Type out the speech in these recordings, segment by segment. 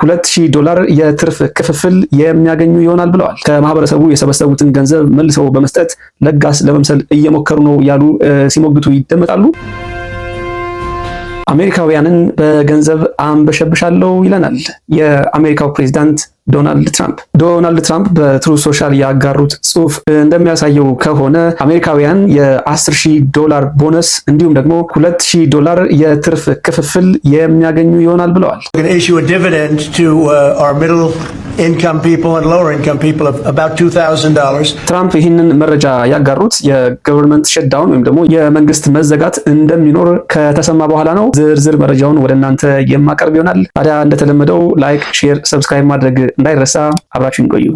$2000 የትርፍ ክፍፍል የሚያገኙ ይሆናል ብለዋል። ከማህበረሰቡ የሰበሰቡትን ገንዘብ መልሰው በመስጠት ለጋስ ለመምሰል እየሞከሩ ነው ያሉ ሲሞግቱ ይደመጣሉ። አሜሪካውያንን በገንዘብ አንበሸብሻለሁ ይለናል የአሜሪካው ፕሬዝዳንት ዶናልድ ትራምፕ በትሩዝ ሶሻል ያጋሩት ጽሑፍ እንደሚያሳየው ከሆነ አሜሪካውያን $10,000 ቦነስ እንዲሁም ደግሞ $2,000 የትርፍ ክፍፍል የሚያገኙ ይሆናል ብለዋል። ትራምፕ ይህንን መረጃ ያጋሩት የገቨርንመንት ሸትዳውን ወይም ደግሞ የመንግስት መዘጋት እንደሚኖር ከተሰማ በኋላ ነው። ዝርዝር መረጃውን ወደ እናንተ የማቀርብ ይሆናል። ታዲያ እንደተለመደው ላይክ፣ ሼር፣ ሰብስክራይብ ማድረግ እንዳይረሳ። አብራችሁን ቆዩ።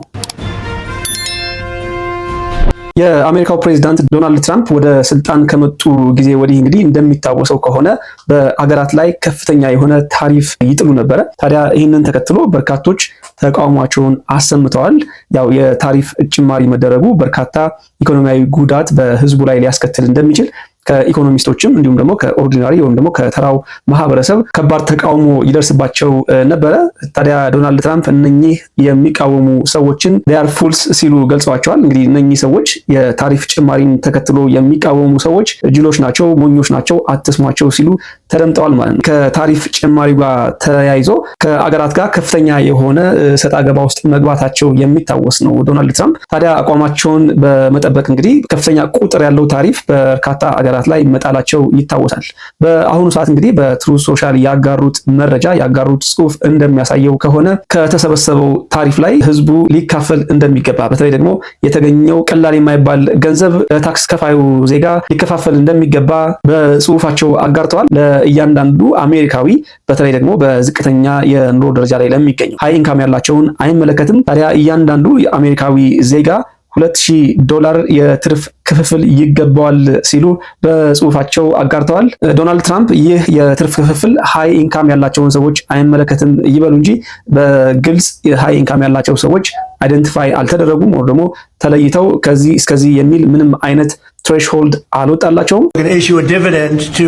የአሜሪካው ፕሬዝዳንት ዶናልድ ትራምፕ ወደ ስልጣን ከመጡ ጊዜ ወዲህ እንግዲህ እንደሚታወሰው ከሆነ በአገራት ላይ ከፍተኛ የሆነ ታሪፍ ይጥሉ ነበረ። ታዲያ ይህንን ተከትሎ በርካቶች ተቃውሟቸውን አሰምተዋል። ያው የታሪፍ ጭማሪ መደረጉ በርካታ ኢኮኖሚያዊ ጉዳት በህዝቡ ላይ ሊያስከትል እንደሚችል ከኢኮኖሚስቶችም እንዲሁም ደግሞ ከኦርዲናሪ ወይም ደግሞ ከተራው ማህበረሰብ ከባድ ተቃውሞ ይደርስባቸው ነበረ። ታዲያ ዶናልድ ትራምፕ እነኚህ የሚቃወሙ ሰዎችን they are fools ሲሉ ገልጸዋቸዋል። እንግዲህ እነኚህ ሰዎች የታሪፍ ጭማሪን ተከትሎ የሚቃወሙ ሰዎች ጅሎች ናቸው፣ ሞኞች ናቸው፣ አትስሟቸው ሲሉ ተደምጠዋል ማለት ነው። ከታሪፍ ጭማሪው ጋር ተያይዞ ከአገራት ጋር ከፍተኛ የሆነ ሰጣ ገባ ውስጥ መግባታቸው የሚታወስ ነው ዶናልድ ትራምፕ። ታዲያ አቋማቸውን በመጠበቅ እንግዲህ ከፍተኛ ቁጥር ያለው ታሪፍ በርካታ አገራት ላይ መጣላቸው ይታወሳል። በአሁኑ ሰዓት እንግዲህ በትሩዝ ሶሻል ያጋሩት መረጃ ያጋሩት ጽሑፍ እንደሚያሳየው ከሆነ ከተሰበሰበው ታሪፍ ላይ ህዝቡ ሊካፈል እንደሚገባ፣ በተለይ ደግሞ የተገኘው ቀላል የማይባል ገንዘብ ለታክስ ከፋዩ ዜጋ ሊከፋፈል እንደሚገባ በጽሑፋቸው አጋርተዋል። ለእያንዳንዱ አሜሪካዊ በተለይ ደግሞ በዝቅተኛ የኑሮ ደረጃ ላይ ለሚገኙ ሃይ ኢንካም ያላቸውን አይመለከትም። ታዲያ እያንዳንዱ የአሜሪካዊ ዜጋ $2,000 የትርፍ ክፍፍል ይገባዋል ሲሉ በጽሑፋቸው አጋርተዋል። ዶናልድ ትራምፕ ይህ የትርፍ ክፍፍል ሃይ ኢንካም ያላቸውን ሰዎች አይመለከትም ይበሉ እንጂ በግልጽ ሃይ ኢንካም ያላቸው ሰዎች አይደንቲፋይ አልተደረጉም ወይም ደግሞ ተለይተው ከዚህ እስከዚህ የሚል ምንም አይነት threshold አልወጣላቸውም። issue a dividend to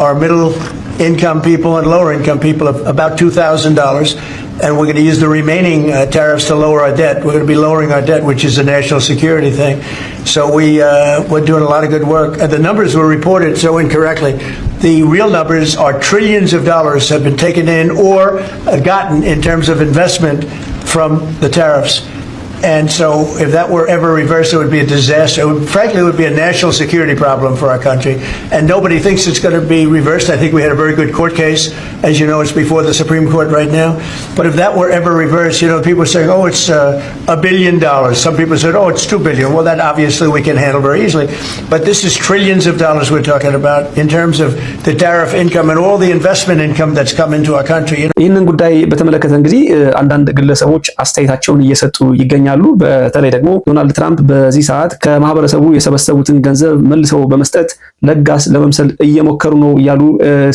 our middle income people and lower income people of about $2,000, and we're going to use the remaining tariffs to lower our debt. We're going to be lowering our debt, which is a national security thing. So we're doing a lot of good work. The numbers were reported so incorrectly. The real numbers are trillions of dollars have been taken in or gotten in terms of investment from the tariffs. And so if that were ever reversed, it would be a disaster. Frankly, it would be a national security problem for our country. And nobody thinks it's going to be reversed. I think we had a very good court case. As you know, it's before the Supreme Court right now. But if that were ever reversed, you know, people are saying, oh, it's $1 billion. Some people said, oh, it's $2 billion. Well, that obviously we can handle very easily. But this is trillions of dollars we're talking about in terms of the tariff income and all the investment income that's come into our country. ይህንን ጉዳይ በተመለከተ እንግዲህ አንዳንድ ግለሰቦች አስተያየታቸውን እየሰጡ ይገኛሉ። በተለይ ደግሞ ዶናልድ ትራምፕ በዚህ ሰዓት ከማህበረሰቡ የሰበሰቡትን ገንዘብ መልሰው በመስጠት ለጋስ ለመምሰል እየሞከሩ ነው እያሉ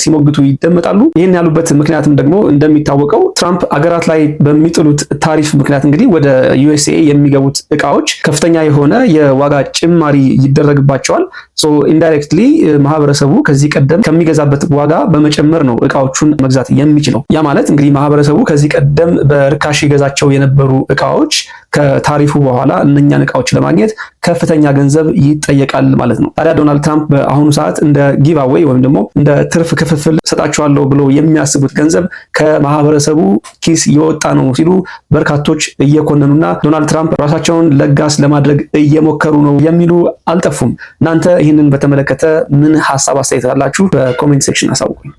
ሲሞግቱ ይደመጣሉ። ይህን ያሉበት ምክንያትም ደግሞ እንደሚታወቀው ትራምፕ አገራት ላይ በሚጥሉት ታሪፍ ምክንያት እንግዲህ ወደ ዩኤስኤ የሚገቡት እቃዎች ከፍተኛ የሆነ የዋጋ ጭማሪ ይደረግባቸዋል። ሶ ኢንዳይሬክትሊ ማህበረሰቡ ከዚህ ቀደም ከሚገዛበት ዋጋ በመጨመር ነው እቃዎቹን መግዛት የሚችለው። ያ ማለት እንግዲህ ማህበረሰቡ ከዚህ ቀደም በርካሽ ይገዛቸው የነበሩ እቃዎች ከታሪፉ በኋላ እነኛን እቃዎች ለማግኘት ከፍተኛ ገንዘብ ይጠየቃል ማለት ነው። ታዲያ ዶናልድ ትራምፕ በአሁኑ ሰዓት እንደ ጊቭ አዌይ ወይም ደግሞ እንደ ትርፍ ክፍፍል ሰጣቸዋለሁ ብሎ የሚያስቡት ገንዘብ ከማህበረሰቡ ኪስ የወጣ ነው ሲሉ በርካቶች እየኮነኑና ዶናልድ ትራምፕ ራሳቸውን ለጋስ ለማድረግ እየሞከሩ ነው የሚሉ አልጠፉም። እናንተ ይህንን በተመለከተ ምን ሐሳብ አስተያየት አላችሁ? በኮሜንት ሴክሽን አሳውቁኝ።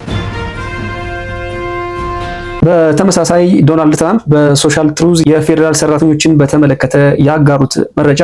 በተመሳሳይ ዶናልድ ትራምፕ በሶሻል ትሩዝ የፌዴራል ሰራተኞችን በተመለከተ ያጋሩት መረጃ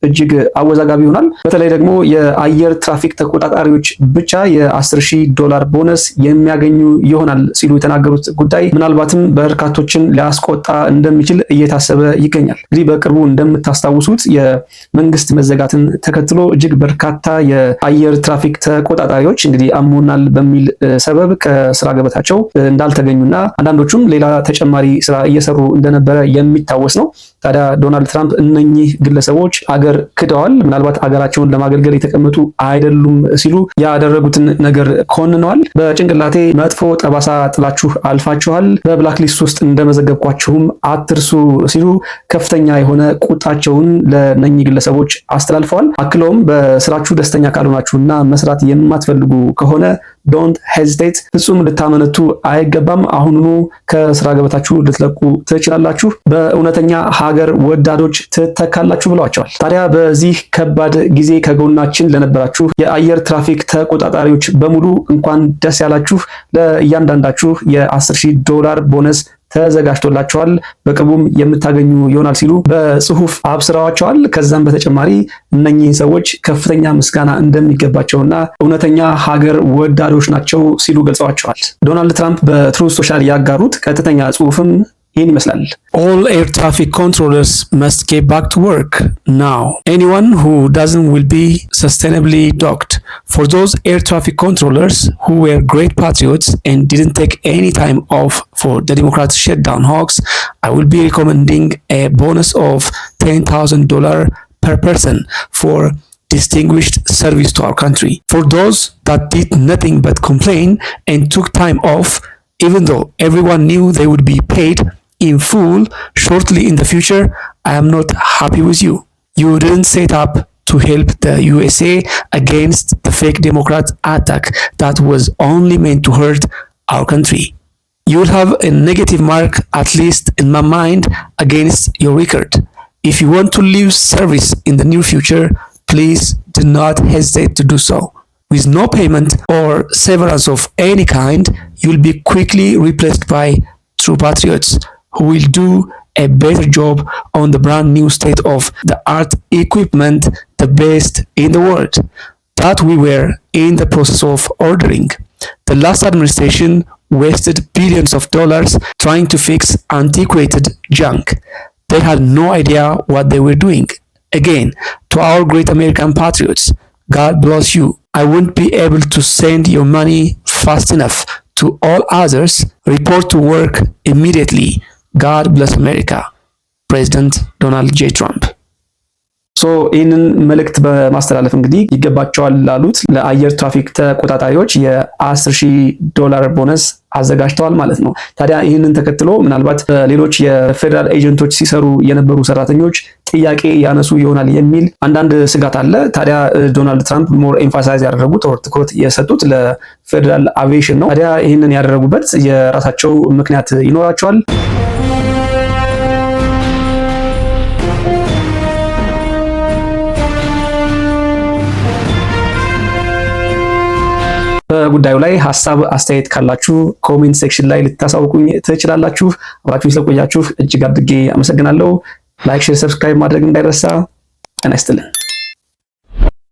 እጅግ አወዛጋቢ ይሆናል። በተለይ ደግሞ የአየር ትራፊክ ተቆጣጣሪዎች ብቻ $10,000 ቦነስ የሚያገኙ ይሆናል ሲሉ የተናገሩት ጉዳይ ምናልባትም በርካቶችን ሊያስቆጣ እንደሚችል እየታሰበ ይገኛል። እንግዲህ በቅርቡ እንደምታስታውሱት የመንግስት መዘጋትን ተከትሎ እጅግ በርካታ የአየር ትራፊክ ተቆጣጣሪዎች እንግዲህ አሞናል በሚል ሰበብ ከስራ ገበታቸው እንዳልተገኙና አንዳንዶቹም ሌላ ተጨማሪ ስራ እየሰሩ እንደነበረ የሚታወስ ነው። ታዲያ ዶናልድ ትራምፕ እነኚህ ግለሰቦች አገር ሀገር ክደዋል፣ ምናልባት ሀገራቸውን ለማገልገል የተቀመጡ አይደሉም ሲሉ ያደረጉትን ነገር ኮንነዋል። በጭንቅላቴ መጥፎ ጠባሳ ጥላችሁ አልፋችኋል፣ በብላክሊስት ውስጥ እንደመዘገብኳችሁም አትርሱ ሲሉ ከፍተኛ የሆነ ቁጣቸውን ለነኚህ ግለሰቦች አስተላልፈዋል። አክለውም በስራችሁ ደስተኛ ካልሆናችሁና መስራት የማትፈልጉ ከሆነ ዶንት ሄዚቴት፣ ፍጹም ልታመነቱ አይገባም። አሁኑኑ ከስራ ገበታችሁ ልትለቁ ትችላላችሁ፣ በእውነተኛ ሀገር ወዳዶች ትተካላችሁ ብለዋቸዋል። ታዲያ በዚህ ከባድ ጊዜ ከጎናችን ለነበራችሁ የአየር ትራፊክ ተቆጣጣሪዎች በሙሉ እንኳን ደስ ያላችሁ። ለእያንዳንዳችሁ $10,000 ቦነስ ተዘጋጅቶላቸዋል፣ በቅርቡም የምታገኙ ይሆናል ሲሉ በጽሁፍ አብስረዋቸዋል። ከዛም በተጨማሪ እነኚህ ሰዎች ከፍተኛ ምስጋና እንደሚገባቸውና እውነተኛ ሀገር ወዳዶች ናቸው ሲሉ ገልጸዋቸዋል። ዶናልድ ትራምፕ በትሩዝ ሶሻል ያጋሩት ቀጥተኛ ጽሁፍም ይህን ይመስላል። All air traffic controllers must get back to work now. Anyone who doesn't will be sustainably docked. For those air traffic controllers who were great patriots and didn't take any time off for the Democrats shutdown hoax, I will be recommending a bonus of $10,000 per person for distinguished service to our country. For those that did nothing but complain and took time off, even though everyone knew they would be paid in full shortly in the future, I am not happy with you. You didn't set up to help the USA against the fake Democrat attack that was only meant to hurt our country. You will have a negative mark, at least in my mind, against your record. If you want to leave service in the near future, please do not hesitate to do so. With no payment or severance of any kind, you will be quickly replaced by true patriots who will do a better job on the brand new state of the art equipment, the best in the world, that we were in the process of ordering. The last administration wasted billions of dollars trying to fix antiquated junk. They had no idea what they were doing. Again, to our great American patriots, God bless you. I won't be able to send your money fast enough. To all others, report to work immediately. God bless America. President Donald J. Trump. ይህንን መልእክት በማስተላለፍ እንግዲህ ይገባቸዋል ላሉት ለአየር ትራፊክ ተቆጣጣሪዎች $10,000 ቦነስ አዘጋጅተዋል ማለት ነው። ታዲያ ይህንን ተከትሎ ምናልባት ሌሎች የፌደራል ኤጀንቶች ሲሰሩ የነበሩ ሰራተኞች ጥያቄ ያነሱ ይሆናል የሚል አንዳንድ ስጋት አለ። ታዲያ ዶናልድ ትራምፕ ሞር ኤምፋሳይዝ ያደረጉት ትኩረት የሰጡት ለፌደራል አቪዬሽን ነው። ታዲያ ይህንን ያደረጉበት የራሳቸው ምክንያት ይኖራቸዋል። በጉዳዩ ላይ ሀሳብ አስተያየት ካላችሁ ኮሜንት ሴክሽን ላይ ልታሳውቁኝ ትችላላችሁ። አብራችሁኝ ስለቆያችሁ እጅግ አድርጌ አመሰግናለሁ። ላይክ፣ ሼር፣ ሰብስክራይብ ማድረግ እንዳይረሳ። ጤና ይስጥልን።